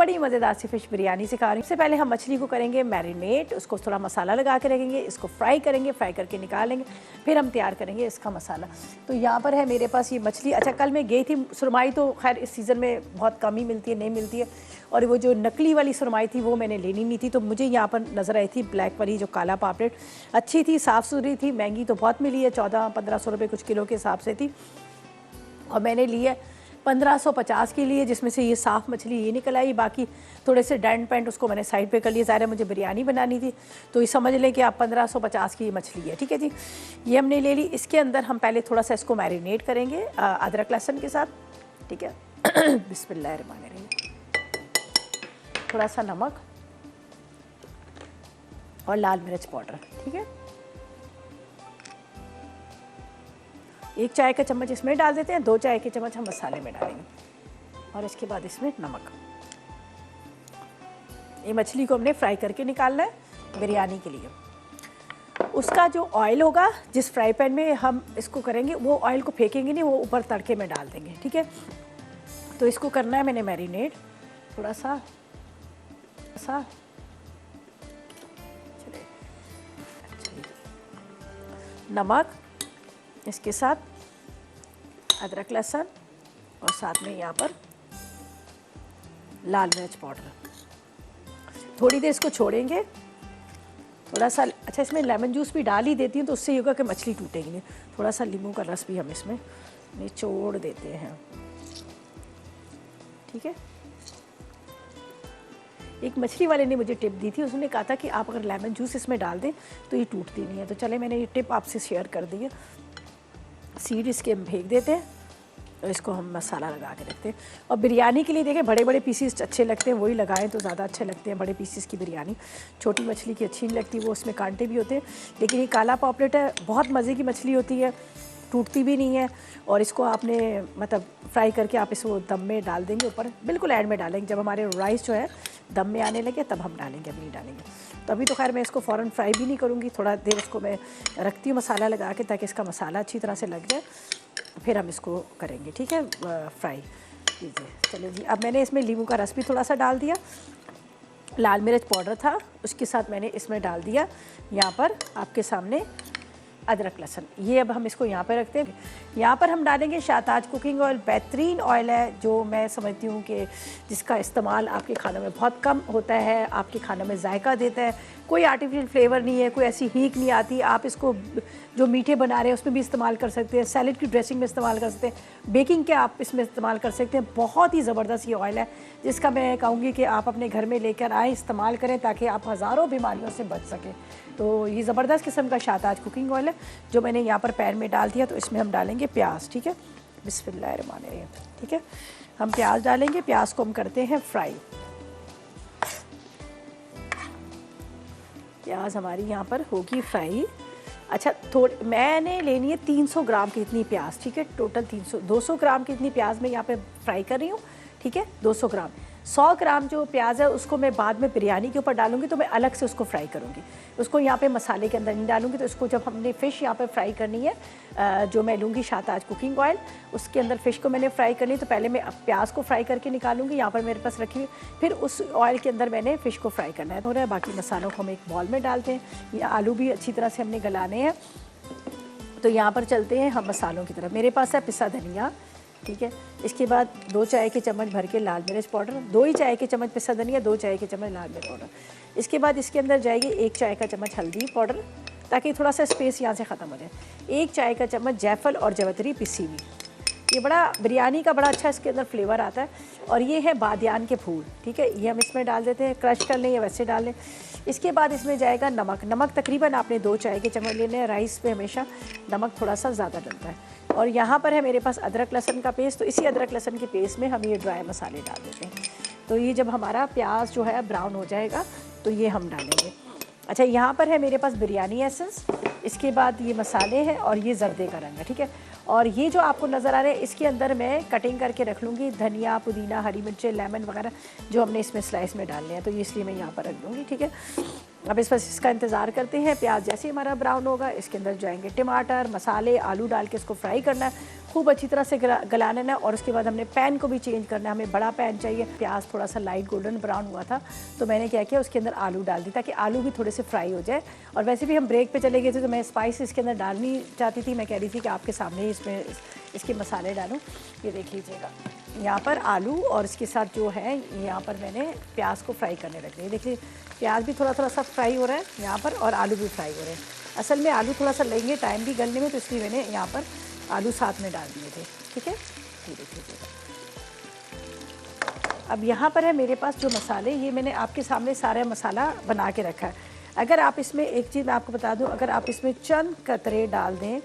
बड़ी मज़ेदार सी फ़िश बिरयानी सिखा रही हूँ। सबसे पहले हम मछली को करेंगे मैरिनेट, उसको थोड़ा मसाला लगा के रखेंगे, इसको फ्राई करेंगे, फ्राई करके निकालेंगे, फिर हम तैयार करेंगे इसका मसाला। तो यहाँ पर है मेरे पास ये मछली। अच्छा, कल मैं गई थी, सुरमाई तो खैर इस सीज़न में बहुत कम ही मिलती है, नहीं मिलती है, और वो जो नकली वाली सुरमाई थी वो मैंने लेनी नहीं थी, तो मुझे यहाँ पर नज़र आई थी ब्लैक वाली जो काला पापलेट, अच्छी थी, साफ़ सुथरी थी, महंगी तो बहुत मिली है, 1400-1500 रुपये कुछ किलो के हिसाब से थी, और मैंने ली है 1550 के लिए, जिसमें से ये साफ़ मछली ये निकल आई, बाकी थोड़े से डेंट पेंट उसको मैंने साइड पे कर लिए। ज़ाहिर है मुझे बिरयानी बनानी थी, तो ये समझ लें कि आप 1550 की ये मछली है, ठीक है जी। ये हमने ले ली। इसके अंदर हम पहले थोड़ा सा इसको मैरिनेट करेंगे अदरक लहसुन के साथ, ठीक है। बिस्मिल्लाहिर्रहमानिर्रहीम। थोड़ा सा नमक और लाल मिर्च पाउडर, ठीक है। 1 चाय का चम्मच इसमें डाल देते हैं, 2 चाय के चम्मच हम मसाले में डालेंगे, और इसके बाद इसमें नमक। ये मछली को हमने फ्राई करके निकालना है बिरयानी के लिए। उसका जो ऑयल होगा जिस फ्राई पैन में हम इसको करेंगे, वो ऑयल को फेंकेंगे नहीं, वो ऊपर तड़के में डाल देंगे, ठीक है। तो इसको करना है मैंने मैरिनेट, थोड़ा सा नमक, इसके साथ अदरक लहसुन, और साथ में यहाँ पर लाल मिर्च पाउडर। थोड़ी देर इसको छोड़ेंगे, थोड़ा सा। अच्छा, इसमें लेमन जूस भी डाल ही देती हूँ, तो उससे ये होगा कि मछली टूटेगी नहीं। थोड़ा सा नींबू का रस भी हम इसमें निचोड़ देते हैं, ठीक है। एक मछली वाले ने मुझे टिप दी थी, उसने कहा था कि आप अगर लेमन जूस इसमें डाल दें तो ये टूटती नहीं है, तो चले मैंने ये टिप आपसे शेयर कर दी है। सीड इसके हम फेंक देते हैं, और इसको हम मसाला लगा के रखते हैं। और बिरयानी के लिए देखें, बड़े बड़े पीसीस अच्छे लगते हैं, वही लगाएं तो ज़्यादा अच्छे लगते हैं बड़े पीसीस की बिरयानी। छोटी मछली की अच्छी नहीं लगती, वो उसमें कांटे भी होते हैं। लेकिन ये काला पॉपलेट है, बहुत मज़े की मछली होती है, टूटती भी नहीं है, और इसको आपने मतलब फ्राई करके आप इसको दम में डाल देंगे ऊपर, बिल्कुल एंड में डालेंगे, जब हमारे राइस जो है दम में आने लगे तब हम डालेंगे, अभी नहीं डालेंगे। तो अभी तो खैर मैं इसको फ़ौरन फ्राई भी नहीं करूँगी, थोड़ा देर इसको मैं रखती हूँ मसाला लगा के, ताकि इसका मसाला अच्छी तरह से लग जाए, फिर हम इसको करेंगे, ठीक है, फ्राई कीजिए। चलिए जी, अब मैंने इसमें नींबू का रस भी थोड़ा सा डाल दिया, लाल मिर्च पाउडर था, उसके साथ मैंने इसमें डाल दिया यहाँ पर आपके सामने अदरक लहसुन। ये अब हम इसको यहाँ पर रखते हैं। यहाँ पर हम डालेंगे शाहताज कुकिंग ऑयल, बेहतरीन ऑयल है, जो मैं समझती हूँ कि जिसका इस्तेमाल आपके खानों में बहुत कम होता है, आपके खानों में जायका देता है, कोई आर्टिफिशियल फ्लेवर नहीं है, कोई ऐसी हीक नहीं आती। आप इसको जो मीठे बना रहे हैं उसमें भी इस्तेमाल कर सकते हैं, सैलेड की ड्रेसिंग में इस्तेमाल कर सकते हैं, बेकिंग के आप इसमें इस्तेमाल कर सकते हैं। बहुत ही ज़बरदस्त ये ऑयल है, जिसका मैं कहूँगी कि आप अपने घर में लेकर आएँ, इस्तेमाल करें, ताकि आप हज़ारों बीमारियों से बच सकें। तो ये ज़बरदस्त किस्म का शाहताज कुकिंग ऑयल है, जो मैंने यहाँ पर पैन में डाल दिया। तो इसमें हम डालेंगे प्याज, ठीक है, बिस्मिल्लाहिर्रहमानिर्रहीम, ठीक है। हम प्याज डालेंगे, प्याज को हम करते हैं फ्राई। प्याज हमारी यहाँ पर होगी फ्राई। अच्छा, मैंने लेनी है 300 ग्राम की इतनी प्याज, ठीक है, टोटल 200 ग्राम की इतनी प्याज मैं यहाँ पे फ्राई कर रही हूँ, ठीक है, 200 ग्राम। 100 ग्राम जो प्याज है उसको मैं बाद में बिरयानी के ऊपर डालूंगी, तो मैं अलग से उसको फ्राई करूँगी, उसको यहाँ पे मसाले के अंदर नहीं डालूंगी। तो इसको जब हमने फ़िश यहाँ पे फ्राई करनी है, जो मैं लूँगी शाहताज कुकिंग ऑयल, उसके अंदर फ़िश को मैंने फ्राई करनी, तो पहले मैं प्याज को फ्राई करके निकालूंगी, यहाँ पर मेरे पास रखी हुई, फिर उस ऑयल के अंदर मैंने फ़िश को फ्राई करना है। हो रहा है, बाकी मसालों को हम एक बॉल में डालते हैं। ये आलू भी अच्छी तरह से हमने गलाने हैं। तो यहाँ पर चलते हैं हम मसालों की तरफ। मेरे पास है पिसा धनिया, ठीक है। इसके बाद 2 चाय के चम्मच भर के लाल मिर्च पाउडर, 2 ही चाय के चम्मच पिसा धनिया, 2 चाय के चम्मच लाल मिर्च पाउडर। इसके बाद इसके अंदर जाएगी 1 चाय का चम्मच हल्दी पाउडर, ताकि थोड़ा सा स्पेस यहाँ से ख़त्म हो जाए। 1 चाय का चम्मच जायफल और जवतरी पिसी हुई, ये बड़ा बिरयानी का बड़ा अच्छा इसके अंदर फ्लेवर आता है। और ये है बादियान के फूल, ठीक है, ये हम इसमें डाल देते हैं, क्रश कर लें या वैसे डाल लें। इसके बाद इसमें जाएगा नमक। नमक तकरीबन आपने 2 चाय के चम्मच लेने हैं, राइस पे हमेशा नमक थोड़ा सा ज़्यादा डलता है। और यहाँ पर है मेरे पास अदरक लहसुन का पेस्ट, तो इसी अदरक लहसुन के पेस्ट में हम ये ड्राई मसाले डाल देते हैं। तो ये जब हमारा प्याज जो है ब्राउन हो जाएगा, तो ये हम डालेंगे। अच्छा, यहाँ पर है मेरे पास बिरयानी एसेंस, इसके बाद ये मसाले हैं, और ये जर्दे का रंग है, ठीक है। और ये जो आपको नज़र आ रहा है, इसके अंदर मैं कटिंग करके रख लूँगी धनिया, पुदीना, हरी मिर्चें, लेमन वगैरह, जो हमने इसमें स्लाइस में डालने हैं, तो ये इसलिए मैं यहाँ पर रख दूँगी, ठीक है। अब इस बस इसका इंतज़ार करते हैं। प्याज जैसे ही हमारा ब्राउन होगा, इसके अंदर जाएंगे टमाटर, मसाले, आलू डाल के इसको फ्राई करना है, खूब अच्छी तरह से गला लेना है। और उसके बाद हमने पैन को भी चेंज करना है, हमें बड़ा पैन चाहिए। प्याज थोड़ा सा लाइट गोल्डन ब्राउन हुआ था तो मैंने क्या किया, उसके अंदर आलू डाल दी ताकि आलू भी थोड़े से फ्राई हो जाए। और वैसे भी हम ब्रेक पे चले गए थे तो मैं स्पाइस इसके अंदर डालनी चाहती थी। मैं कह रही थी कि आपके सामने ही इसमें इसके मसाले डालूँ। ये देख लीजिएगा यहाँ पर आलू और इसके साथ जो है यहाँ पर मैंने प्याज को फ्राई करने रख दिया। देखिए प्याज भी थोड़ा थोड़ा सा फ्राई हो रहा है यहाँ पर और आलू भी फ्राई हो रहे हैं। असल में आलू थोड़ा सा लेंगे टाइम भी गलने में, तो इसलिए मैंने यहाँ पर आलू साथ में डाल दिए थे। ठीक है, ये देखिएगा। अब यहाँ पर है मेरे पास जो मसाले, ये मैंने आपके सामने सारा मसाला बना के रखा है। अगर आप इसमें एक चीज़ मैं आपको बता दूँ, अगर आप इसमें चंद कतरे डाल दें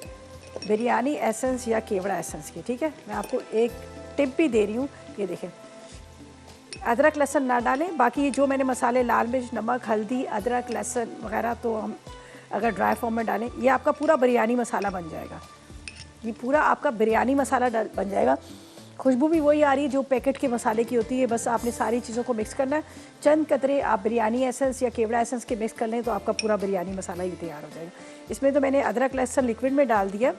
बिरयानी एसेंस या केवड़ा एसेंस की, ठीक है, मैं आपको एक टिप भी दे रही हूँ। ये देखें, अदरक लहसुन ना डालें। बाकी ये जो मैंने मसाले लाल मिर्च, नमक, हल्दी, अदरक, लहसुन वगैरह तो हम अगर ड्राई फॉर्म में डालें, ये आपका पूरा बिरयानी मसाला बन जाएगा। ये पूरा आपका बिरयानी मसाला बन जाएगा। खुशबू भी वही आ रही है जो पैकेट के मसाले की होती है। बस आपने सारी चीज़ों को मिक्स करना है। चंद कतरे आप बिरयानी एसेंस या केवड़ा एसेंस के मिक्स कर लें तो आपका पूरा बिरयानी मसाला ही तैयार हो जाएगा। इसमें तो मैंने अदरक लहसुन लिक्विड में डाल दिया,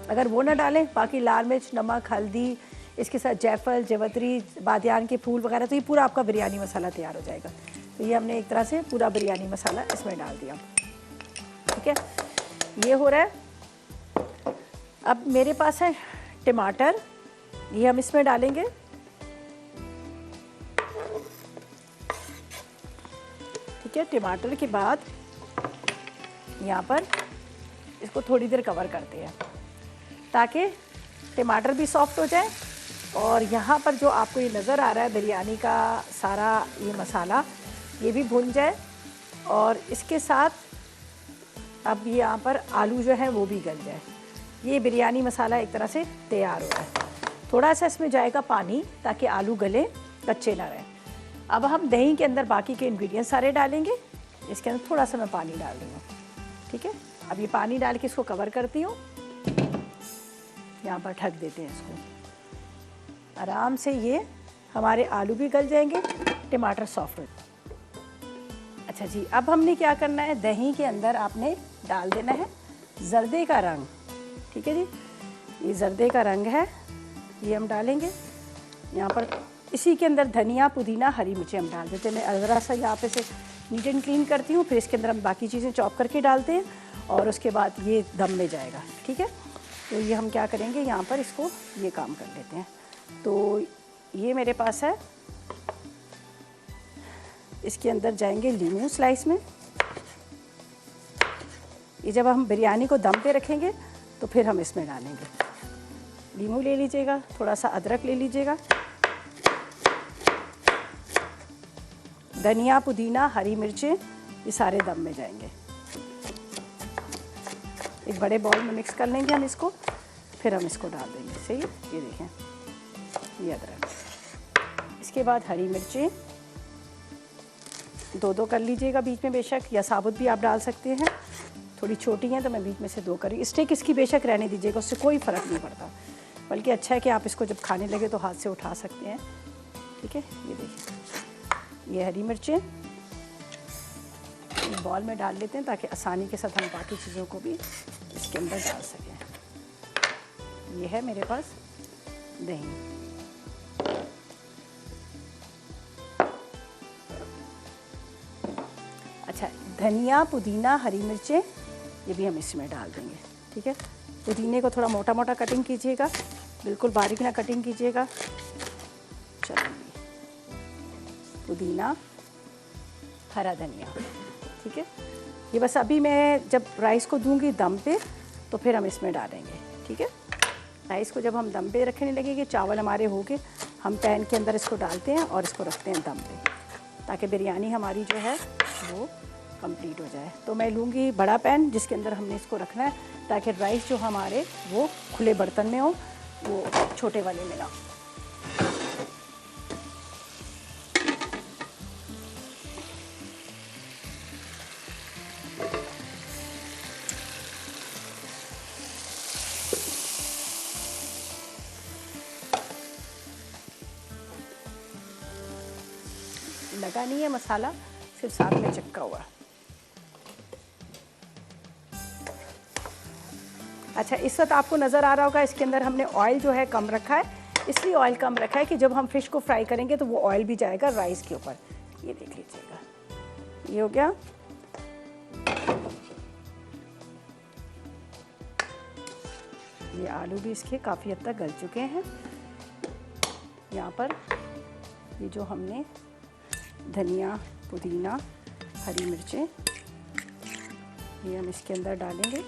अगर वो ना डालें, बाकी लाल मिर्च, नमक, हल्दी, इसके साथ जायफल, जवतरी, बादियान के फूल वगैरह, तो ये पूरा आपका बिरयानी मसाला तैयार हो जाएगा। तो ये हमने एक तरह से पूरा बिरयानी मसाला इसमें डाल दिया। ठीक है, ये हो रहा है। अब मेरे पास है टमाटर, ये हम इसमें डालेंगे। ठीक है, टमाटर के बाद यहाँ पर इसको थोड़ी देर कवर करते हैं ताकि टमाटर भी सॉफ्ट हो जाए। और यहाँ पर जो आपको ये नज़र आ रहा है बिरयानी का सारा ये मसाला, ये भी भुन जाए। और इसके साथ अब ये यहाँ पर आलू जो है वो भी गल जाए। ये बिरयानी मसाला एक तरह से तैयार हो रहा है। थोड़ा सा इसमें जाएगा पानी ताकि आलू गले, कच्चे ना रहें। अब हम दही के अंदर बाकी के इंग्रेडिएंट्स सारे डालेंगे। इसके अंदर थोड़ा सा मैं पानी डाल दूँगा। ठीक है, अब ये पानी डाल के इसको कवर करती हूँ। यहाँ पर ढक देते हैं इसको, आराम से ये हमारे आलू भी गल जाएंगे, टमाटर सॉफ्ट हो। अच्छा जी, अब हमने क्या करना है, दही के अंदर आपने डाल देना है जर्दे का रंग। ठीक है जी, ये जर्दे का रंग है, ये हम डालेंगे यहाँ पर। इसी के अंदर धनिया, पुदीना, हरी मिर्ची हम डाल देते हैं। मैं ज़रा सा यहाँ पे से नीट एंड क्लीन करती हूँ, फिर इसके अंदर हम बाकी चीज़ें चॉप करके डालते हैं और उसके बाद ये दम में जाएगा। ठीक है, तो ये हम क्या करेंगे, यहाँ पर इसको ये काम कर लेते हैं। तो ये मेरे पास है, इसके अंदर जाएंगे लीमू स्लाइस में। ये जब हम बिरयानी को दम पे रखेंगे तो फिर हम इसमें डालेंगे। लीमू ले लीजिएगा, थोड़ा सा अदरक ले लीजिएगा, धनिया, पुदीना, हरी मिर्चें, ये सारे दम में जाएंगे। एक बड़े बाउल में मिक्स कर लेंगे हम इसको, फिर हम इसको डाल देंगे। सही है, ये देखें, ये अदरक, इसके बाद हरी मिर्चें दो कर लीजिएगा बीच में, बेशक या साबुत भी आप डाल सकते हैं। थोड़ी छोटी हैं तो मैं बीच में से 2 करी। स्टिक इसकी बेशक रहने दीजिएगा, उससे कोई फ़र्क नहीं पड़ता, बल्कि अच्छा है कि आप इसको जब खाने लगे तो हाथ से उठा सकते हैं। ठीक है, ये देखिए, ये हरी मिर्चें बॉल में डाल लेते हैं ताकि आसानी के साथ हम बाकी चीज़ों को भी इसके अंदर डाल सकें। ये है मेरे पास दही। अच्छा, धनिया, पुदीना, हरी मिर्चें, ये भी हम इसमें डाल देंगे। ठीक है, पुदीने को थोड़ा मोटा मोटा कटिंग कीजिएगा, बिल्कुल बारीक ना कटिंग कीजिएगा। चलिए, पुदीना, हरा धनिया। ठीक है, ये बस अभी मैं जब राइस को दूंगी दम पे तो फिर हम इसमें डालेंगे। ठीक है, राइस को जब हम दम पे रखने लगेंगे, चावल हमारे हो गए, हम पैन के अंदर इसको डालते हैं और इसको रखते हैं दम पे ताकि बिरयानी हमारी जो है वो कंप्लीट हो जाए। तो मैं लूँगी बड़ा पैन जिसके अंदर हमने इसको रखना है ताकि राइस जो हमारे वो खुले बर्तन में हो, वो छोटे वाले में ना। लगा नहीं है मसाला, सिर्फ साथ में चिपका हुआ। अच्छा, इस वक्त आपको नज़र आ रहा होगा इसके अंदर हमने ऑयल जो है कम रखा है, इसलिए ऑयल कम रखा है कि जब हम फ़िश को फ्राई करेंगे तो वो ऑयल भी जाएगा राइस के ऊपर। ये देख लीजिएगा, ये हो गया। ये आलू भी इसके काफ़ी हद तक गल चुके हैं। यहाँ पर ये जो हमने धनिया, पुदीना, हरी मिर्चें, ये हम इसके अंदर डालेंगे।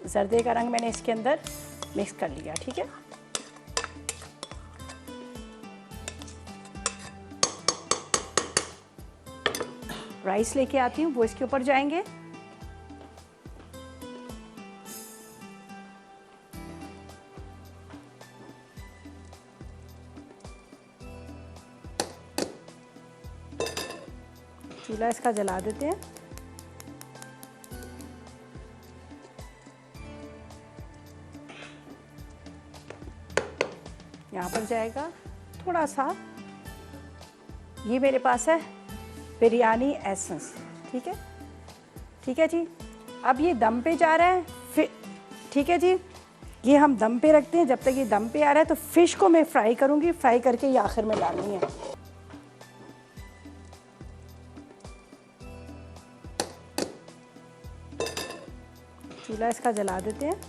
जर्दे का रंग मैंने इसके अंदर मिक्स कर लिया, ठीक है। राइस लेके आती हूँ, वो इसके ऊपर जाएंगे। चूल्हा इसका जला देते हैं। यहाँ पर जाएगा थोड़ा सा, ये मेरे पास है बिरयानी एसेंस, ठीक है, ठीक है जी। अब ये दम पे जा रहा है, फिर ठीक है जी, ये हम दम पे रखते हैं। जब तक ये दम पे आ रहा है तो फ़िश को मैं फ्राई करूँगी, फ्राई करके ये आखिर में डालनी है। चूल्हा इसका जला देते हैं।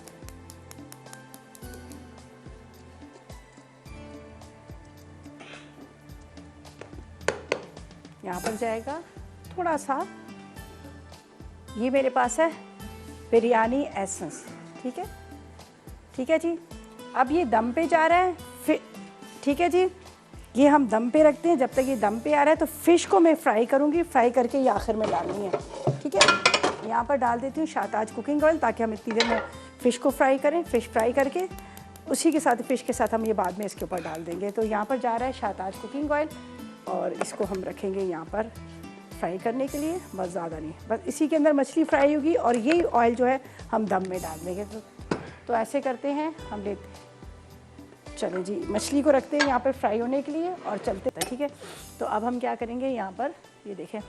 यहाँ पर जाएगा थोड़ा सा, ये मेरे पास है बिरयानी एसेंस, ठीक है, ठीक है जी। अब ये दम पे जा रहा है, फिर ठीक है जी, ये हम दम पे रखते हैं। जब तक ये दम पे आ रहा है तो फ़िश को मैं फ्राई करूँगी, फ्राई करके ये आखिर में डालनी है, ठीक है। यहाँ पर डाल देती हूँ शाहताज कुकिंग ऑयल, ताकि हम इतनी देर में फ़िश को फ्राई करें। फ़िश फ्राई करके उसी के साथ, फ़िश के साथ हम ये बाद में इसके ऊपर डाल देंगे। तो यहाँ पर जा रहा है शाहताज कुकिंग ऑयल, और इसको हम रखेंगे यहाँ पर फ्राई करने के लिए, बस ज़्यादा नहीं, बस इसी के अंदर मछली फ्राई होगी और यही ऑयल जो है हम दम में डाल देंगे। तो ऐसे करते हैं हम, लेते चलो जी, मछली को रखते हैं यहाँ पर फ्राई होने के लिए और चलते हैं, ठीक है। तो अब हम क्या करेंगे, यहाँ पर ये देखें,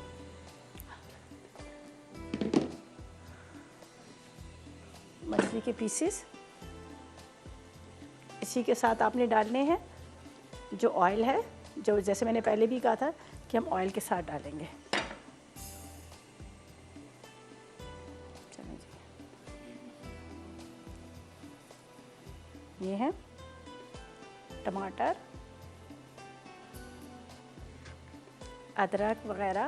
मछली के पीसेस इसी के साथ आपने डालने हैं। जो ऑयल है, जो जैसे मैंने पहले भी कहा था कि हम ऑयल के साथ डालेंगे। चलिए जी, ये है टमाटर, अदरक वगैरह,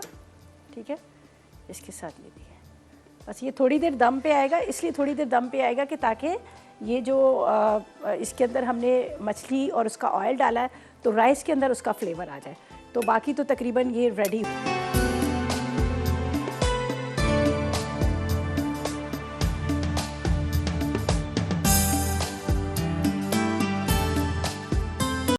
ठीक है, इसके साथ ये भी है। बस ये थोड़ी देर दम पे आएगा, इसलिए थोड़ी देर दम पे आएगा कि ताकि ये जो इसके अंदर हमने मछली और उसका ऑयल डाला है तो राइस के अंदर उसका फ्लेवर आ जाए। तो बाकी तो तकरीबन ये रेडी